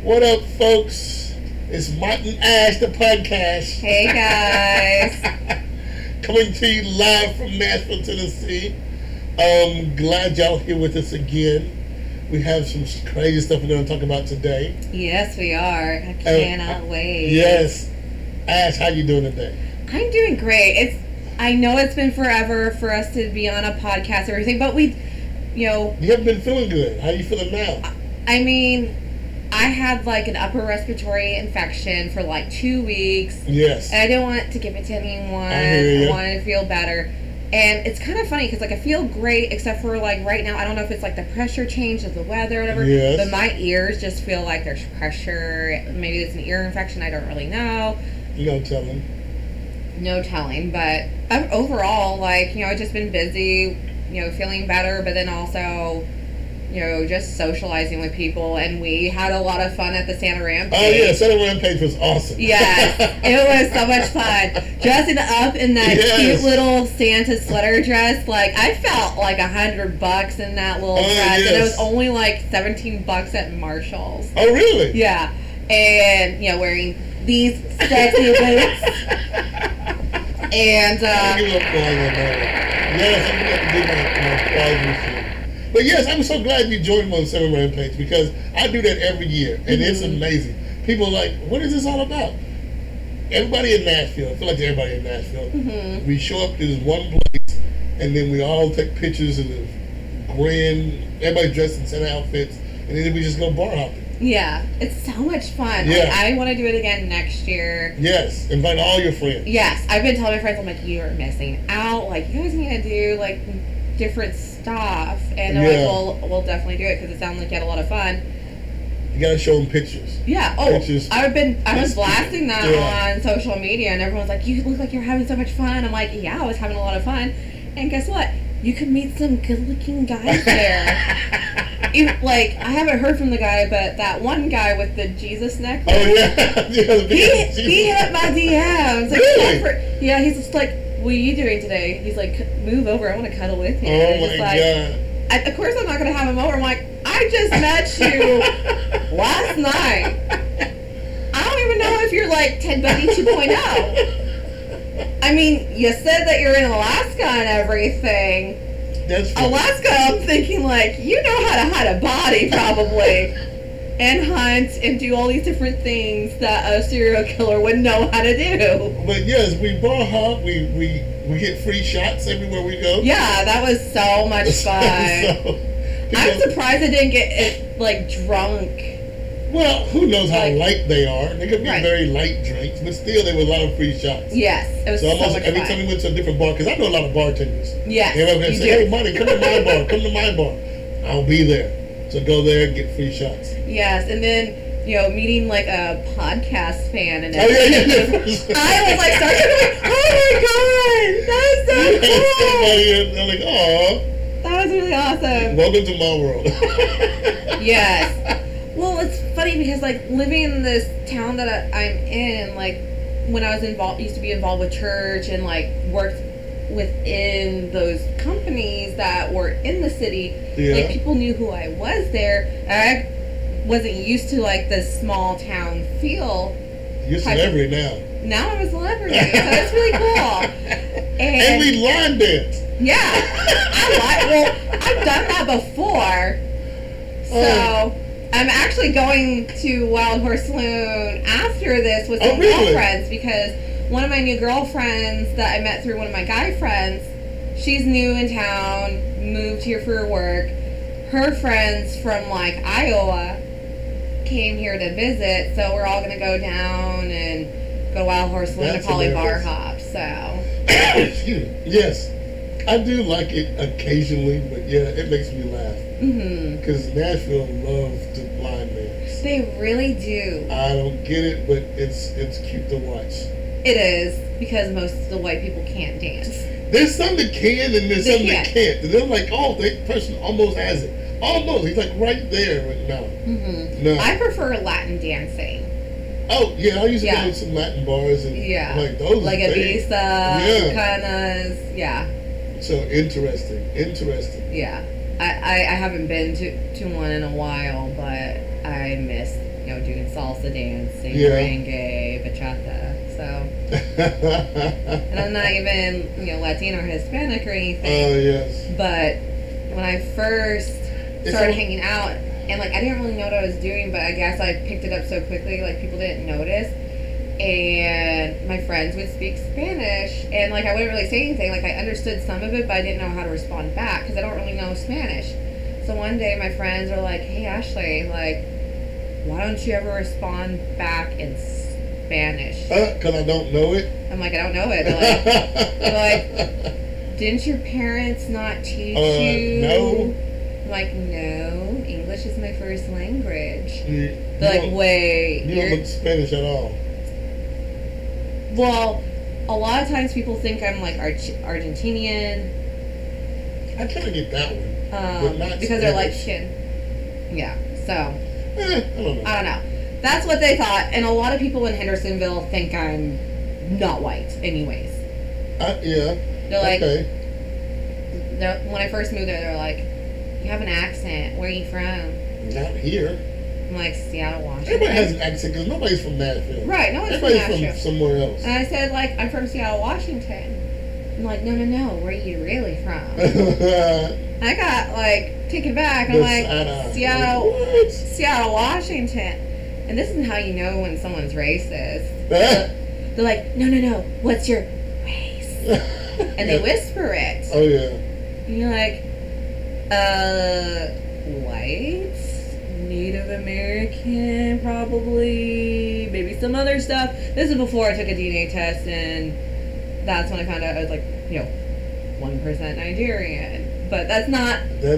What up, folks? It's Mont Ash, the podcast. Hey, guys. Coming to you live from Nashville, Tennessee. Glad y'all here with us again. We have some crazy stuff we're going to talk about today. Yes, we are. I cannot wait. Yes. Ash, how you doing today? I'm doing great. I know it's been forever for us to be on a podcast and everything, but you haven't been feeling good. How you feeling now? I mean, I had like an upper respiratory infection for like 2 weeks. Yes. And I didn't want to give it to anyone. I hear you. I wanted to feel better. And it's kind of funny because like I feel great except for like right now, I don't know if it's like the pressure change of the weather or whatever. Yes. But my ears just feel like there's pressure. Maybe it's an ear infection. I don't really know. No telling. No telling. But overall, like, I've just been busy, feeling better, but then also, just socializing with people. And we had a lot of fun at the Santa Rampage. Oh, yeah. Santa Rampage was awesome. Yes. It was so much fun. Dressing up in that cute little Santa sweater dress. Like, I felt like $100 in that little dress. Yes. And it was only like $17 at Marshall's. Oh, really? Yeah. And, wearing these sexy boots. And, yes, I'm going to do my applause routine. But yes, I'm so glad you joined me on Santa Rampage because I do that every year, and it's amazing. People are like, what is this all about? Everybody in Nashville, I feel like everybody in Nashville, we show up to this one place, and then we all take pictures of the grin, everybody dressed in Santa outfits, and then we just go bar hopping. Yeah, it's so much fun. Yeah. Like, I want to do it again next year. Yes, invite all your friends. Yes, I've been telling my friends, I'm like, you are missing out. Like, you guys need to do, like, different stuff. And they're like, we'll definitely do it because it sounds like you had a lot of fun. You gotta show them pictures. Yeah. Oh, pictures. I was blasting that on social media, and everyone's like, you look like you're having so much fun. I'm like, yeah, I was having a lot of fun. And guess what? You can meet some good-looking guys there. Like, I haven't heard from the guy, but that one guy with the Jesus necklace. Oh, yeah. He hit my DMs. Like, really? Yeah, he's just like, what are you doing today? He's like, move over. I want to cuddle with you. Oh, my God. Of course I'm not going to have him over. I'm like, I just met you last night. I don't even know if you're like Ted Bundy 2.0. I mean, you said that you're in Alaska and everything. That's funny. Alaska, I'm thinking like, you know how to hide a body probably. And hunt and do all these different things that a serial killer would know how to do. But yes, we bar hop, we get free shots everywhere we go. Yeah, that was so much fun. I'm surprised I didn't get like drunk. Well, who knows how light they are? They could be very light drinks, but still there were a lot of free shots. Yes, it was so almost much every fun. time we went to a different bar, because I know a lot of bartenders. Yes, they're going to say, hey, Monty, come to my bar, come to my bar. I'll be there. So go there and get free shots. Yes, and then, meeting like a podcast fan and everything. I was like, oh my God, that was so cool. They're like, aw. That was really awesome. Welcome to my world. Yes. Well, it's funny because like living in this town that I'm in, like when I was used to be involved with church and like worked within those companies that were in the city, like people knew who I was there. I wasn't used to like this small town feel. You're a celebrity now. Now I'm a celebrity, so it's really cool. And we line dance. Yeah, I've done that before. So I'm actually going to Wild Horse Saloon after this with some girlfriends because one of my new girlfriends that I met through one of my guy friends, she's new in town, moved here for work. Her friends from like Iowa came here to visit, so we're all going to go down and go to Wild Horse Saloon and probably bar hop, so. Excuse me. Yes. I do like it occasionally, but yeah, it makes me laugh. Because Nashville loves to blind dance. They really do. I don't get it, but it's cute to watch. It is, because most of the white people can't dance. There's some that can and there's some that can't. And they're like, oh, that person almost has it. Almost. He's like right there, but no. No. I prefer Latin dancing. Oh, yeah, I used to go to some Latin bars and like those. Like Ibiza, Canas, So interesting. Yeah. I haven't been to one in a while, but I miss doing salsa dancing, merengue, bachata. So, and I'm not even, Latino or Hispanic or anything. Oh, yes. But when I first started hanging out, and, I didn't really know what I was doing, but I guess I picked it up so quickly, people didn't notice. And my friends would speak Spanish, and, I wouldn't really say anything. I understood some of it, but I didn't know how to respond back, because I don't really know Spanish. So one day, my friends were like, hey, Ashley, why don't you ever respond back in Spanish? Because I don't know it? I'm like, I don't know it. They're like, didn't your parents not teach you? No. I'm like, no, English is my first language. They're like, wait. You don't look Spanish at all. Well, a lot of times people think I'm Argentinian. I kind of get that one. Because they're light skinned. Yeah, so. I don't know. That's what they thought, and a lot of people in Hendersonville think I'm not white, anyways. Yeah. They're like, okay. When I first moved there, they're like, you have an accent. Where are you from? Not here. I'm like, Seattle, Washington. Everybody has an accent because nobody's from Nashville. Right, no one's from Everybody's Nashville. from somewhere else. And I said, I'm from Seattle, Washington. I'm like, no, where are you really from? I got, taken back. I'm like, Seattle, Washington. And this is how you know when someone's racist. They're like, no, what's your race? And they whisper it. Oh, yeah. And you're like, white, Native American, probably, maybe some other stuff. This is before I took a DNA test, and that's when I found out I was 1% Nigerian. But that's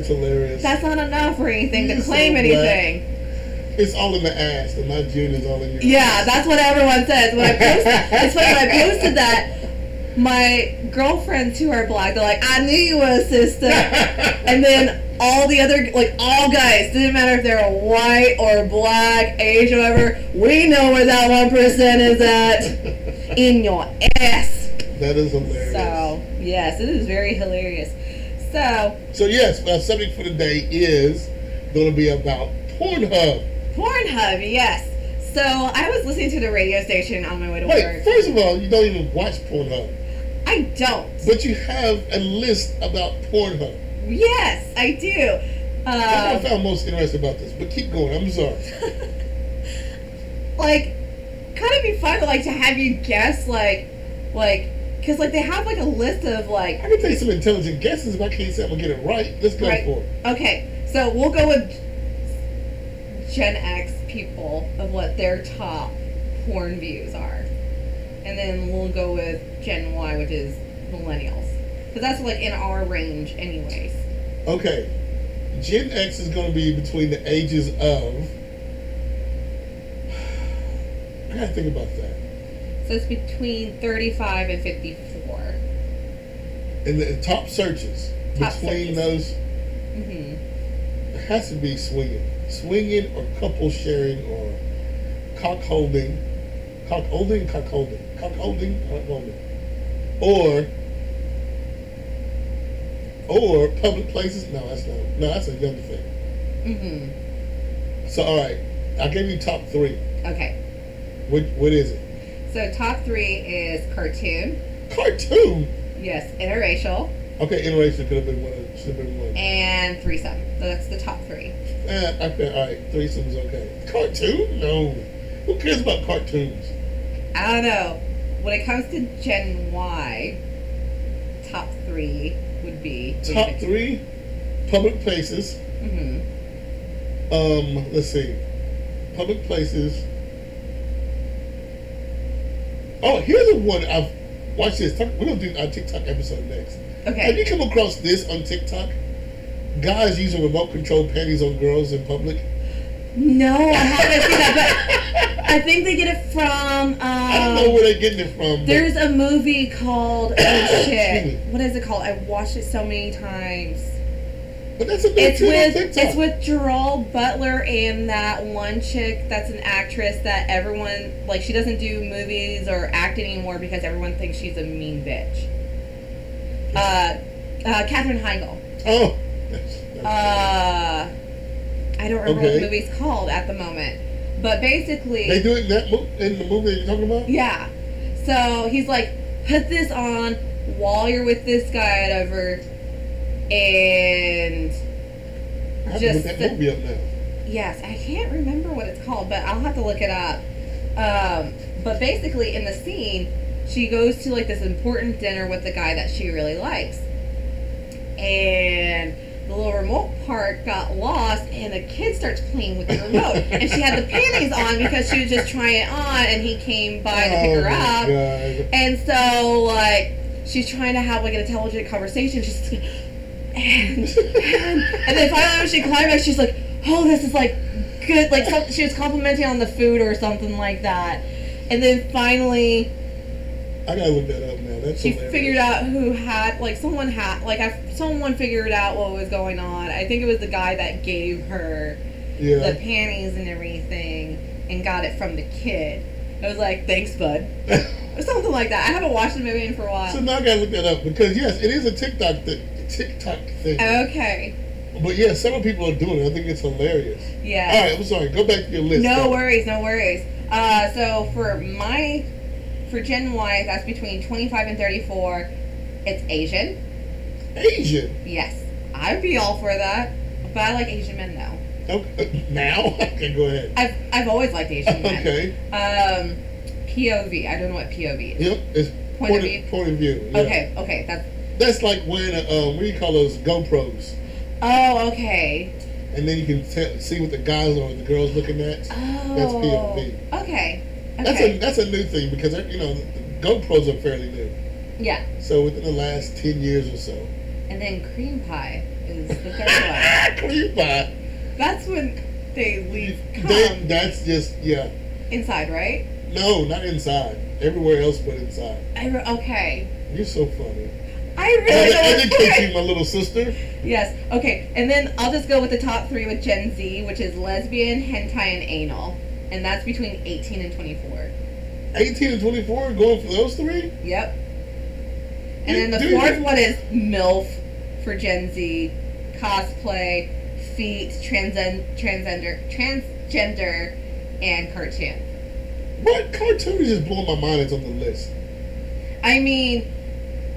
hilarious. That's not enough or anything to claim anything. It's all in the ass. The Nigerian is all in your ass. Yeah, that's what everyone says. When I it's funny, when I posted that, my girlfriends who are black, they're like, I knew you were a sister. And then all the other, all guys, didn't matter if they're white or black, Asian, whatever, we know where that 1% is at. In your ass. That is hilarious. So, yes, it is very hilarious. So yes, our subject for today is going to be about PornHub. PornHub, yes. So I was listening to the radio station on my way to work. Wait, first of all, you don't even watch PornHub. I don't. But you have a list about PornHub. Yes, I do. That's what I found most interesting about this. But keep going. I'm sorry. Kind of be fun to have you guess because they have a list of I can take some intelligent guesses if I can't say I'm gonna get it right. Let's go for it. Okay, so we'll go with Gen X people of what their top porn views are, and then we'll go with Gen Y, which is millennials, because that's in our range, anyways. Okay, Gen X is going to be between the ages of. I gotta think about that. So it's between 35 and 54. And the top searches between those, it has to be swinging or couple sharing or cock holding, or public places. No, that's a younger thing. So all right, I gave you top 3. Okay. What is it? So top 3 is cartoon. Cartoon? Yes, interracial. Okay, interracial could have been one. Should have been one. And threesome. So that's the top 3. Okay, all right. Threesome's okay. Cartoon? No. Who cares about cartoons? I don't know. When it comes to Gen Y, top 3 would be... Top 3? Public places. Let's see. Public places. Oh, here's a one I've watched this. We're going to do our TikTok episode next. Okay. Have you come across this on TikTok? Guys using remote control panties on girls in public? No, I haven't seen that, but I think they get it from... I don't know where they're getting it from. There's a movie called... Oh, shit. What is it called? I've watched it so many times. But that's a big thing on TikTok. It's with Gerald Butler and that one chick that's an actress that everyone... she doesn't do movies or act anymore because everyone thinks she's a mean bitch. Katherine Heigl. Oh. I don't remember what the movie's called at the moment. But basically, they do it in the movie that you're talking about. Yeah. So he's like, put this on while you're with this guy, whatever, and I have to look that movie up now. Yes, I can't remember what it's called, but I'll have to look it up. But basically, in the scene, she goes to like this important dinner with the guy that she really likes, and the little remote part got lost, and the kid starts playing with the remote, and she had the panties on because she was just trying it on, and he came by to pick her up, God. and so like she's trying to have like an intelligent conversation, just and then finally when she climaxed, she's like, oh, this is like good, like she was complimenting on the food or something like that, and then finally I gotta look that up now. That's she hilarious. figured out who had, like, someone figured out what was going on. I think it was the guy that gave her the panties and everything and got it from the kid. I was like, thanks, bud. Or something like that. I haven't watched the movie in for a while. So now I gotta look that up because, yes, it is a TikTok thing. Okay. But, yeah, several people are doing it. I think it's hilarious. Yeah. All right, I'm sorry. Go back to your list. No worries. So for Gen Y, that's between 25 and 34. It's Asian. Asian? Yes. I'd be all for that. But I like Asian men, though. Okay. Now? Okay, go ahead. I've always liked Asian men. Okay. POV. I don't know what POV is. Yep. It's point of view. Point of view. Yeah. Okay. That's like when, what do you call those? GoPros. Oh, okay. And then you can see what the guys or the girls looking at. Oh. That's POV. Okay. That's a new thing because, you know, the GoPros are fairly new. Yeah. So within the last 10 years or so. And then cream pie is the third one. Cream pie. That's when they leave cum. That's just, yeah. Inside, right? No, not inside. Everywhere else but inside. Okay. You're so funny. I really don't educate you, my little sister. Yes. Okay. And then I'll just go with the top 3 with Gen Z, which is lesbian, hentai, and anal. And that's between 18 and 24. 18 and 24? Going for those 3? Yep. And then the fourth one is MILF for Gen Z, cosplay, feet, transgender, and cartoon. What? Cartoon is just blowing my mind. It's on the list. I mean,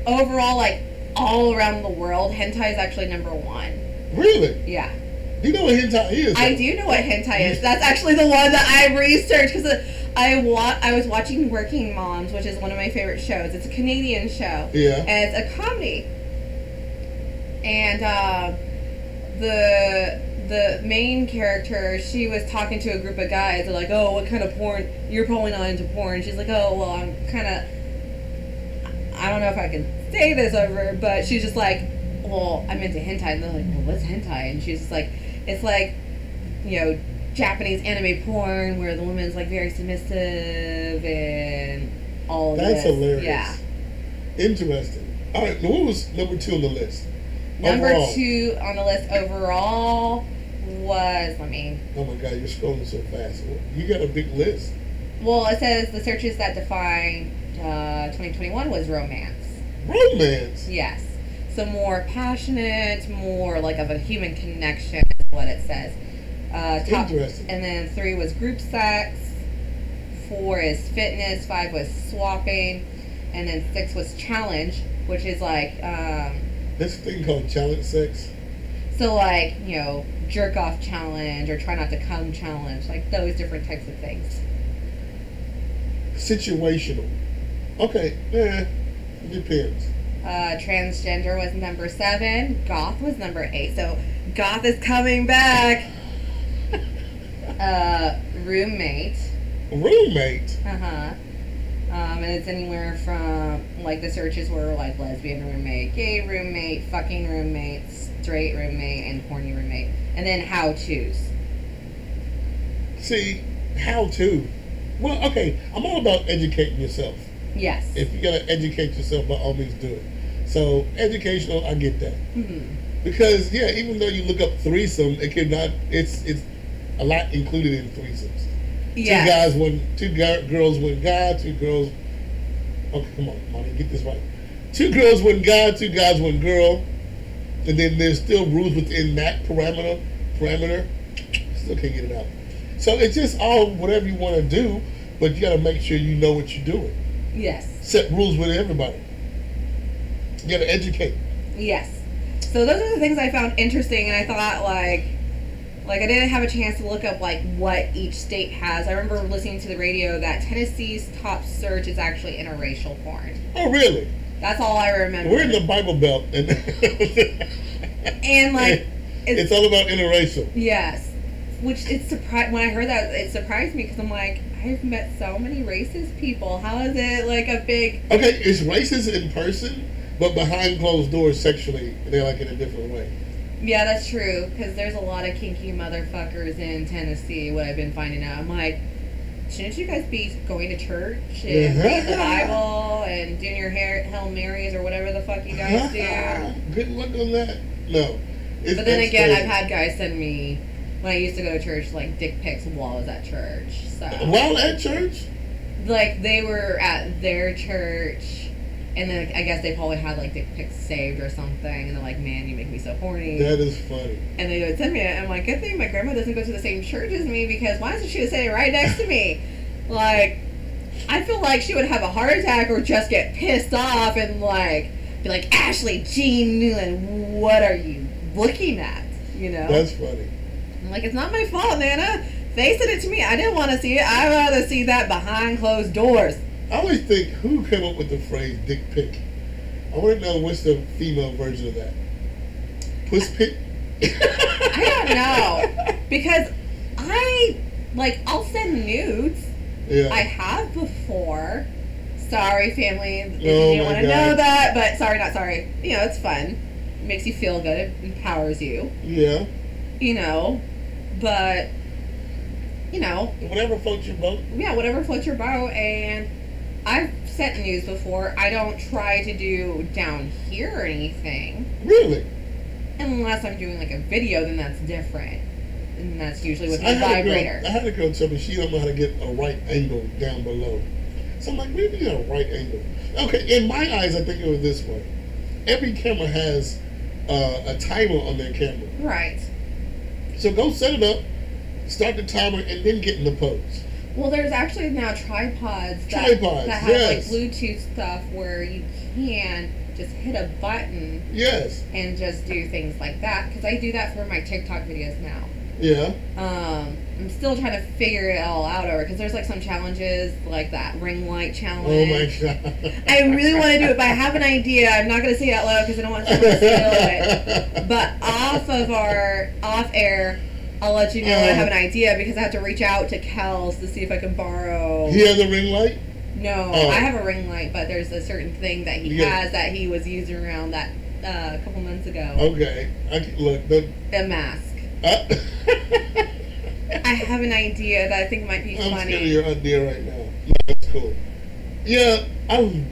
overall, like, all around the world, hentai is actually number 1. Really? Yeah. Do you know what hentai is? I do know what hentai is. That's actually the one that I researched because I was watching Working Moms, which is one of my favorite shows. It's a Canadian show. Yeah. And it's a comedy. And the main character, she was talking to a group of guys. They're like, oh, what kind of porn? You're probably not into porn. She's like, oh, well, I'm kind of... I don't know if I can say this over, but she's just like, well, I'm into hentai. And they're like, well, what's hentai? And she's just like, it's like, you know, Japanese anime porn where the woman's like very submissive and all of That's this. hilarious. Yeah. Interesting. All right, now what was number 2 on the list? Number overall? 2 on the list overall was, Oh my God, you're scrolling so fast. You got a big list. Well, it says the searches that define 2021 was romance. Romance? Yes. So more passionate, more like of a human connection is what it says. Interesting. And then 3 was group sex. 4 is fitness. 5 was swapping. And then 6 was challenge, which is like... this thing called challenge sex? So like, you know, jerk off challenge or try not to come challenge. Like those different types of things. Situational. Okay, yeah, depends. Transgender was number 7. Goth was number 8. So goth is coming back. Roommate. Roommate? Uh-huh. And it's anywhere from, like, the searches were like lesbian roommate, gay roommate, fucking roommate, straight roommate, and horny roommate. And then how-tos. See, how-to. Well, okay, I'm all about educating yourself. Yes. If you gotta educate yourself, by all means do it. So, educational, I get that. Mm-hmm. Because, yeah, even though you look up threesome, it cannot, it's a lot included in threesomes. Yes. Two girls, one guy, 2 girls. Okay, come on, Monty, get this right. 2 girls, 1 guy, 2 guys, 1 girl. And then there's still rules within that parameter. Still can't get it out. So it's just all whatever you want to do, but you got to make sure you know what you're doing. Yes. Set rules with everybody. You got to educate. Yes. So those are the things I found interesting, and I thought like I didn't have a chance to look up like what each state has. I remember listening to the radio that Tennessee's top search is actually interracial porn. Oh, really? That's all I remember. We're in the Bible Belt, and like it's all about interracial. Yes, which it's when I heard that, it surprised me because I'm like, I've met so many racist people. How is it like a big? Okay, it's racist in person, but behind closed doors, sexually, they like it a different way. Yeah, that's true, because there's a lot of kinky motherfuckers in Tennessee, what I've been finding out. I'm like, shouldn't you guys be going to church and reading the Bible and doing your Hail Marys or whatever the fuck you guys do? Good luck on that. No. But then again, I've had guys send me, when I used to go to church, like dick pics while I was at church. So while at church? Like, they were at their church. And then I guess they probably had like dick pics saved or something, and they're like, "Man, you make me so horny." That is funny. And they would send me it. I'm like, good thing my grandma doesn't go to the same church as me, because why doesn't she just sit right next to me? Like, I feel like she would have a heart attack or just get pissed off and like be like, "Ashley Jean Newland, what are you looking at?" You know? That's funny. I'm like, it's not my fault, Nana. They sent it to me. I didn't want to see it. I'd rather see that behind closed doors. I always think, who came up with the phrase dick pic? I want to know what's the female version of that. Puss pic? I don't know. Because I'll send nudes. Yeah. I have before. Sorry, family, if you Oh didn't my want to God. know that. But sorry, not sorry. You know, it's fun. It makes you feel good. It empowers you. Yeah. You know, but, you know. Whatever floats your boat. Yeah, whatever floats your boat. And I've sent news before. I don't try to do down here or anything. Really? Unless I'm doing like a video, then that's different. And that's usually with my vibrator. I had a girl tell me she don't know how to get a right angle down below. So I'm like, what do you mean a right angle? Okay, in my eyes, I think it was this way. Every camera has a timer on their camera. Right. So go set it up, start the timer, and then get in the pose. Well, there's actually now tripods that have yes. like Bluetooth stuff where you can just hit a button. Yes. And just do things like that, because I do that for my TikTok videos now. Yeah. I'm still trying to figure it all out over, because there's like some challenges like that ring light challenge. Oh my God. I really want to do it, but I have an idea. I'm not going to say it out loud because I don't want someone to steal it. But off air, I'll let you know when I have an idea, because I have to reach out to Kels to see if I can borrow. He has a ring light? No, I have a ring light, but there's a certain thing that he has that he was using around that a couple months ago. Okay. A mask. I have an idea that I think might be funny. I'm scared of your idea right now. No, that's cool. Yeah, I love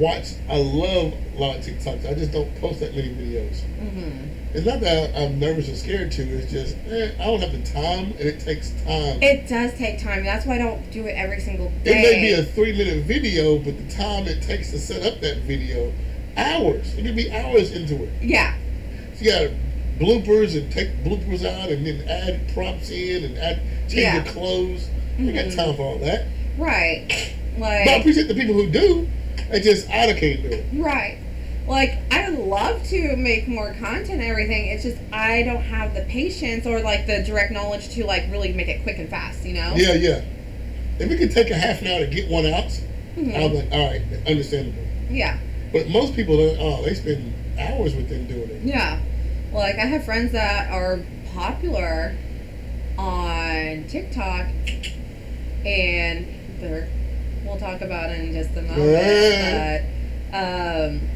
a lot of TikToks. I just don't post that many videos. Mm-hmm. It's not that I'm nervous or scared to. It's just, I don't have the time, and it takes time. It does take time. That's why I don't do it every single day. It may be a 3-minute video, but the time it takes to set up that video, hours. It could be hours into it. Yeah. So you got bloopers and take bloopers out, and then add prompts in and change the clothes. Mm-hmm. You got time for all that. Right. But I appreciate the people who do. I can't do it. Right. Like, I would love to make more content and everything. It's just I don't have the patience or like the direct knowledge to like really make it quick and fast, you know? Yeah, yeah. If it could take a half an hour to get one out, mm-hmm. I was like, all right, understandable. Yeah. But most people, they spend hours with them doing it. Yeah. Like, I have friends that are popular on TikTok, and we'll talk about it in just a moment. But,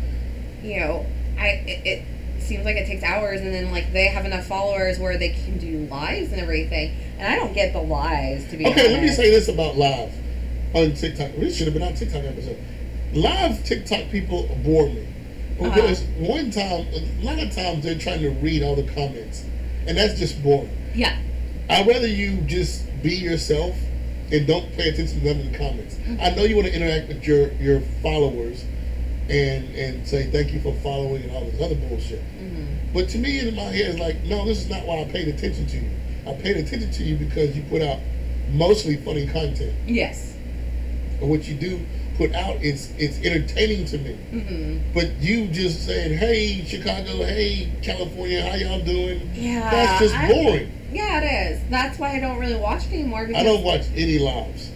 you know, it seems like it takes hours, and then like they have enough followers where they can do lives and everything, and I don't get the lives, to be honest. Okay, let me say this about live on TikTok. This should have been on TikTok episode. Live TikTok people bore me. Because one time, a lot of times they're trying to read all the comments, and that's just boring. Yeah. I'd rather you just be yourself and don't pay attention to none of the comments. Mm-hmm. I know you want to interact with your followers and say thank you for following and all this other bullshit. Mm-hmm. But to me, in my head, it's like, no, this is not why I paid attention to you. I paid attention to you because you put out mostly funny content. Yes. What you do put out, it's entertaining to me. Mm-hmm. But you just saying, hey, Chicago, hey, California, how y'all doing? Yeah. That's just boring. Yeah, it is. That's why I don't really watch it anymore. I don't watch any lives.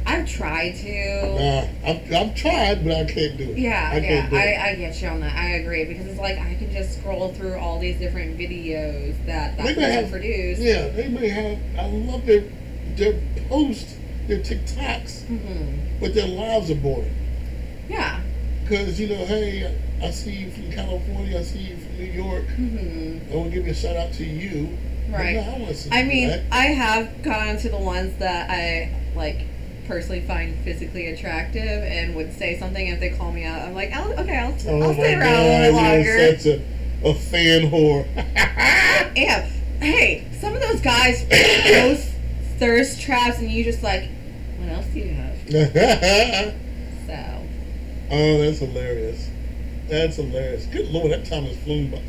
I've tried to. I've tried, but I can't do it. Yeah, I get you on that. I agree, because it's like I can just scroll through all these different videos that person produced. Yeah, they may have. I love their posts, their TikToks, but their lives are boring. Yeah. Because hey, I see you from California. I see you from New York. I want to give you a shout out to you. Right. No, I want to see that. I have gone to the ones that I personally find physically attractive and would say something if they call me out. I'm like, I'll stay around a little longer. You're such a fan whore. I am. Hey, some of those guys post thirst traps and you just like, what else do you have? So. Oh, that's hilarious. That's hilarious. Good Lord, that time has flown by.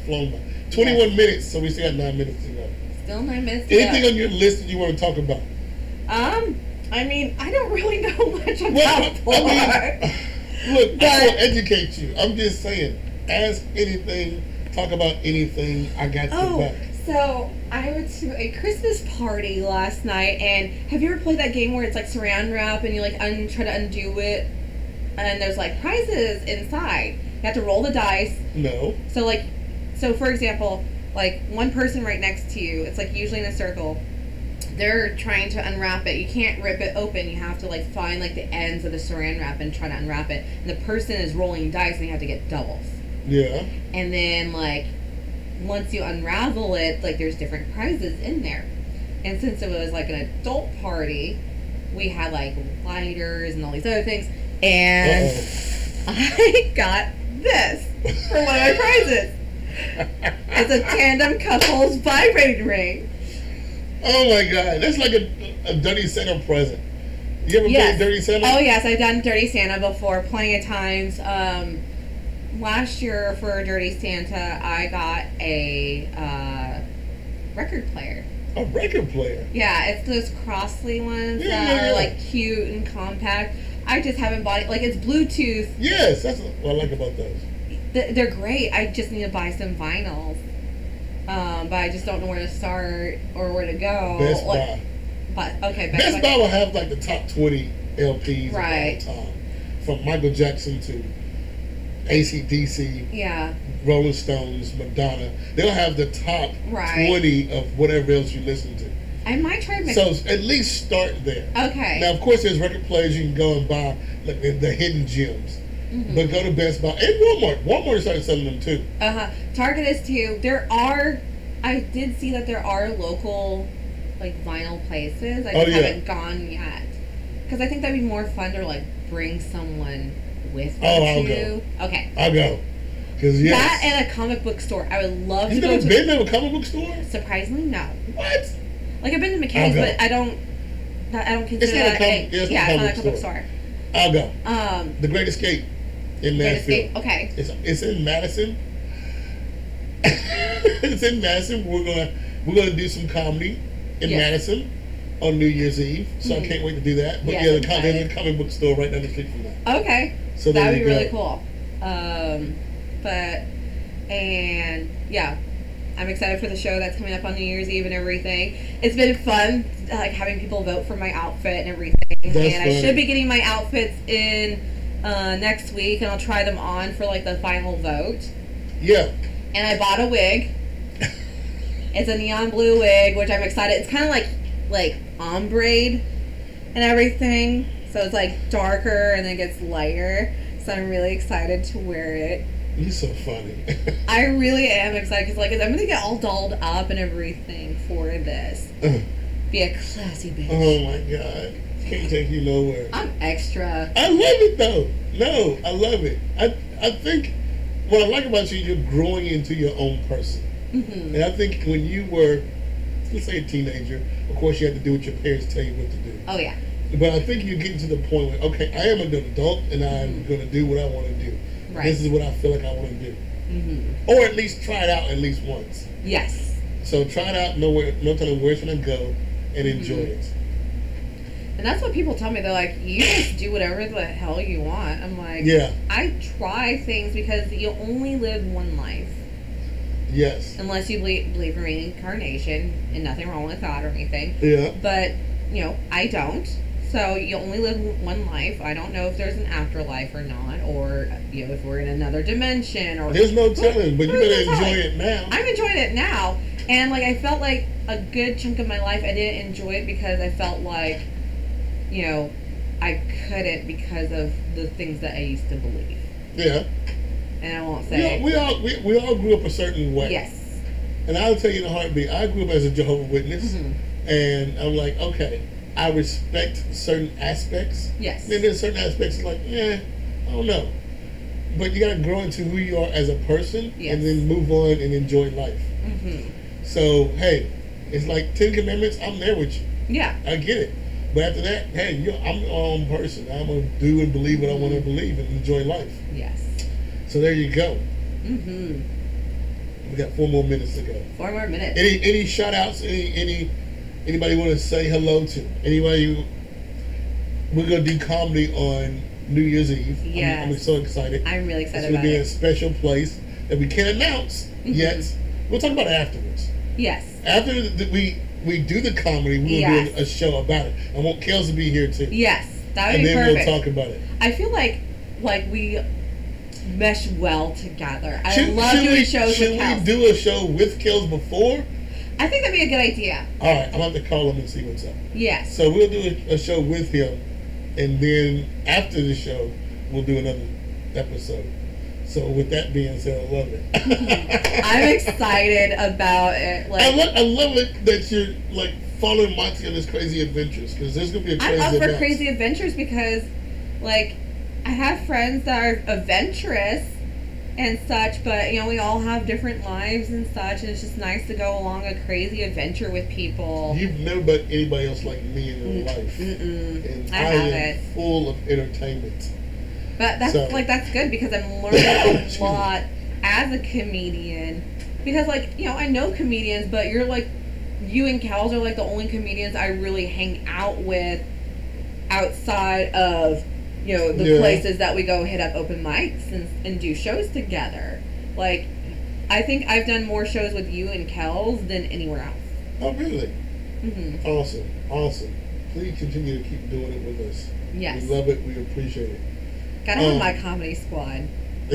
21 minutes, so we still got 9 minutes to go. Still 9 minutes to Anything on your list that you want to talk about? I mean, I don't really know much about porn. Look, I will educate you. I'm just saying, ask anything, talk about anything. I got your back. So I went to a Christmas party last night, and have you ever played that game where it's like saran wrap and you try to undo it, and there's prizes inside? You have to roll the dice. No. So for example, one person right next to you, it's usually in a circle. They're trying to unwrap it. You can't rip it open. You have to find the ends of the saran wrap and try to unwrap it. And the person is rolling dice, and you have to get doubles. Yeah. And then once you unravel it, there's different prizes in there. And since it was an adult party, we had lighters and all these other things. And I got this for one of my prizes. It's a tandem couples vibrating ring. Oh my God, that's like a Dirty Santa present. You ever played Dirty Santa? Oh yes, I've done Dirty Santa before plenty of times. Last year for Dirty Santa, I got a record player. A record player? Yeah, it's those Crossley ones that are cute and compact. I just haven't bought it. It's Bluetooth. Yes, that's what I like about those. They're great. I just need to buy some vinyls. But I just don't know where to start or where to go. Best Buy. Best Buy will have the top 20 LPs of all time. From Michael Jackson to AC/DC, Rolling Stones, Madonna. They'll have the top 20 of whatever else you listen to. I might try to So at least start there. Okay. Now, of course, there's record players you can go and buy, the hidden gems. But go to Best Buy and Walmart. Walmart started selling them too. Target is too. I did see that there are local vinyl places. I just haven't gone yet. Because I think that'd be more fun to bring someone with me I'll go. Okay. I'll go. That and a comic book store. I would love to go to. You've never been to a comic book store? Surprisingly, no. What? I've been to McKinney's, but I don't consider that it's not a comic book store. I'll go. The Great Escape. In Nashville. Okay. It's in Madison. It's in Madison. We're gonna do some comedy in Madison on New Year's Eve. So I can't wait to do that. But there's a comic book store right down the street from that. Okay. So that would be really cool. I'm excited for the show that's coming up on New Year's Eve and everything. It's been fun, having people vote for my outfit and everything. I should be getting my outfits in next week, and I'll try them on for the final vote. Yeah. And I bought a wig. It's a neon blue wig, which I'm excited. It's kind of like ombre and everything, so it's darker and then it gets lighter. So I'm really excited to wear it. You're so funny. I really am excited because I'm gonna get all dolled up and everything for this. Be a classy bitch. Oh my God. Can't take you nowhere. I'm extra. I love it though. No, I love it. I think what I like about you, you're growing into your own person. And I think when you were, let's say a teenager, of course you had to do what your parents tell you what to do. Oh yeah. But I think you're getting to the point where, okay, I am an adult and I'm going to do what I want to do. Right. This is what I feel like I want to do. Or at least try it out at least once. Yes. So try it out, no telling where it's going to go, and enjoy it. And that's what people tell me. They're like, you just do whatever the hell you want. I'm like, yeah. I try things because you only live one life. Yes. Unless you believe in reincarnation, and nothing wrong with that or anything. Yeah. But, you know, I don't. So you only live one life. I don't know if there's an afterlife or not, or, you know, if we're in another dimension. Or there's no telling, but you better enjoy it now. I'm enjoying it now. And, like, I felt like a good chunk of my life I didn't enjoy it because I felt like, you know, I couldn't because of the things that I used to believe. Yeah. And I won't say. We all grew up a certain way. Yes. And I'll tell you in a heartbeat, I grew up as a Jehovah's Witness. Mm-hmm. And I'm like, okay, I respect certain aspects. Yes. Then there's certain aspects like, I don't know. But you got to grow into who you are as a person. Yes. And then move on and enjoy life. Mm-hmm. So, hey, it's like 10 Commandments, I'm there with you. Yeah. I get it. But after that, hey, I'm my own person. I'm going to do and believe what I want to believe and enjoy life. Yes. So there you go. Mm-hmm. We got 4 more minutes to go. 4 more minutes. Any shout outs? Anybody want to say hello to? Anybody? We're going to do comedy on New Year's Eve. Yeah. I'm so excited. I'm really excited about it. It's going to be a special place that we can't announce yet. We'll talk about it afterwards. Yes. After we do the comedy, we'll do a show about it. I want Kels to be here too. Yes, that would be perfect. And then we'll talk about it. I feel like we mesh well together. I love doing shows with Kels. Should we do a show with Kels before? I think that'd be a good idea. All right, I'm going to have to call him and see what's up. Yes. So we'll do a show with him, and then after the show, we'll do another episode. So with that being said, I love it. I'm excited about it. Like, I love it that you're like following Monty on his crazy adventures, because there's gonna be a crazy. I'm up for crazy adventures because, like, I have friends that are adventurous and such, but you know we all have different lives and such, and it's just nice to go along a crazy adventure with people. You've never met anybody else like me in your life, and I am full of entertainment. But that's good because I'm learning a lot as a comedian. Because, like, you know, I know comedians, but you and Kels are like the only comedians I really hang out with outside of, you know, the places that we go hit up open mics and do shows together. Like, I think I've done more shows with you and Kels than anywhere else. Oh, really? Mm-hmm. Awesome. Please continue to keep doing it with us. Yes. We love it. We appreciate it. Gotta have my comedy squad. I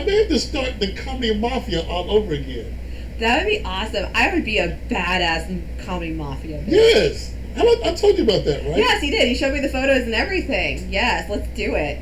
may have to start the comedy mafia all over again. That would be awesome. I would be a badass comedy mafia. Bitch. Yes. I told you about that, right? Yes, he did. He showed me the photos and everything. Yes, let's do it.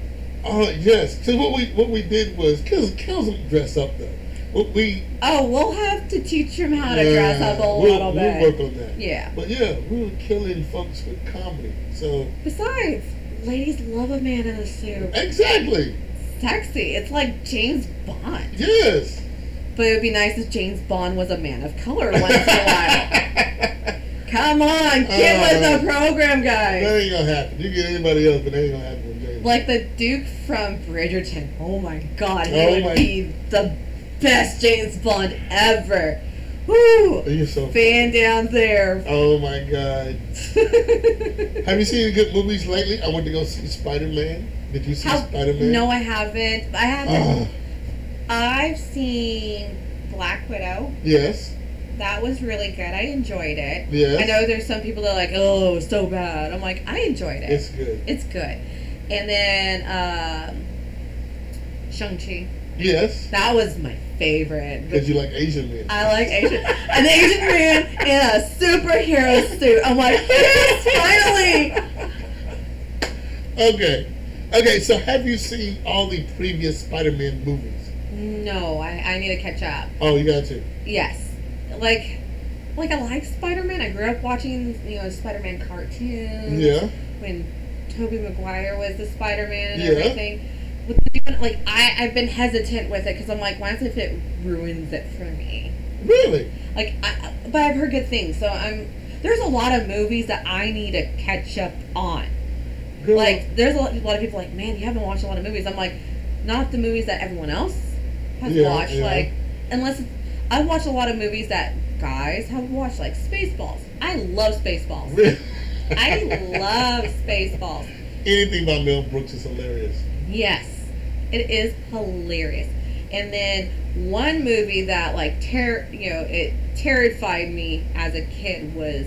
Yes. So what we did was, Kels don't dress up though. We'll have to teach him how to dress up a little bit. We'll work on that. Yeah. But yeah, we were killing folks with comedy. So besides, ladies love a man in a suit. Exactly. Sexy. It's like James Bond. Yes. But it would be nice if James Bond was a man of color once in a while. Come on, get with the program, guys. That ain't gonna happen. You get anybody else, but that ain't gonna happen with James. Like the Duke from Bridgerton. Oh my God, he would be the best James Bond ever. Woo! You're so fan down there. Oh my God. Have you seen any good movies lately? I went to go see Spider-Man. Did you see Spider-Man? No, I haven't. I've seen Black Widow. Yes. That was really good. I enjoyed it. Yes. I know there's some people that are like, oh, it's so bad. I'm like, I enjoyed it. It's good. It's good. And then Shang-Chi. Yes. That was my favorite. Because you like Asian men. I like Asian. An Asian man in a superhero suit. I'm like, yes, finally. Okay, so have you seen all the previous Spider-Man movies? No, I need to catch up. Oh, you got to? Yes. Like I like Spider-Man. I grew up watching, Spider-Man cartoons. Yeah. When Tobey Maguire was the Spider-Man and yeah. everything. Like, I've been hesitant with it because I'm like, what if it ruins it for me? Really? Like, but I've heard good things, so there's a lot of movies that I need to catch up on. Girl. Like, there's a lot of people like, man, you haven't watched a lot of movies. I'm like, not the movies that everyone else has watched. Yeah. Like, unless I've watched a lot of movies that guys have watched, like Spaceballs. I love Spaceballs. I love Spaceballs. Anything by Mel Brooks is hilarious. Yes, it is hilarious. And then one movie that like it terrified me as a kid was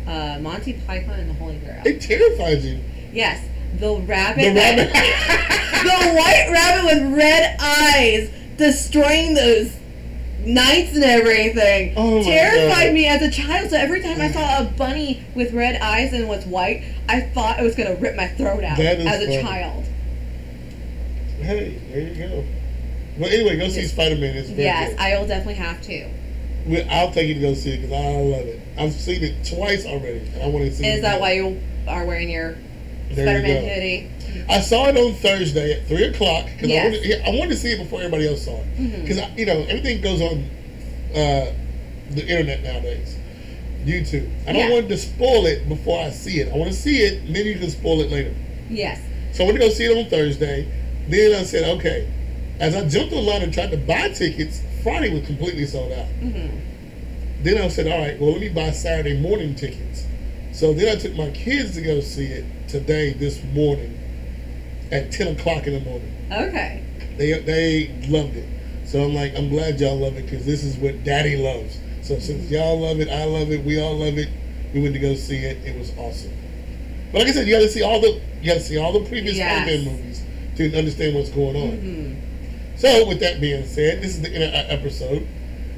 Monty Python and the Holy Grail. It terrifies you. Yes, the rabbit. The white rabbit with red eyes destroying those knights and everything. Oh, terrified me as a child. So every time I saw a bunny with red eyes and was white, I thought it was going to rip my throat out as a child. Hey, there you go. Well, anyway, go see Spider-Man. It's very good. I will definitely have to. I'll take you to go see it because I love it. I've seen it twice already. I want to see it. Is that why you are wearing your Spider-Man hoodie? I saw it on Thursday at 3 o'clock because yes. I wanted to see it before everybody else saw it. Because, everything goes on the internet nowadays. YouTube. I don't want to spoil it before I see it. I want to see it, and then you can spoil it later. Yes. So I went to go see it on Thursday. Then I said, okay. As I jumped online and tried to buy tickets, Friday was completely sold out. Then I said, all right, well, let me buy Saturday morning tickets. So then I took my kids to go see it this morning, at 10 o'clock in the morning. Okay. They loved it. So I'm like, I'm glad y'all love it because this is what Daddy loves. So since y'all love it, I love it, we all love it, we went to go see it. It was awesome. But like I said, you got to see all the previous Spider-Man movies to understand what's going on. So with that being said, this is the episode.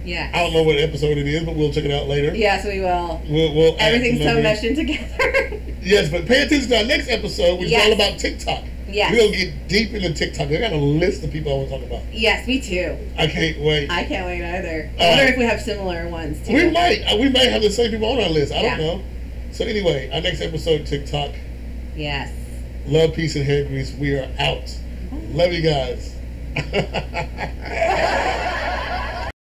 Yeah. I don't know what episode it is, but we'll check it out later. Yes, we will. We'll everything's so meshed in together. Yes, but pay attention to our next episode, which is all about TikTok. Yes. We're going to get deep into TikTok. I got a list of people I want to talk about. Yes, me too. I can't wait. I can't wait either. I wonder if we have similar ones too. We might have the same people on our list. I don't know. So anyway, our next episode, TikTok. Yes. Love, peace, and hair grease. We are out. Love you guys.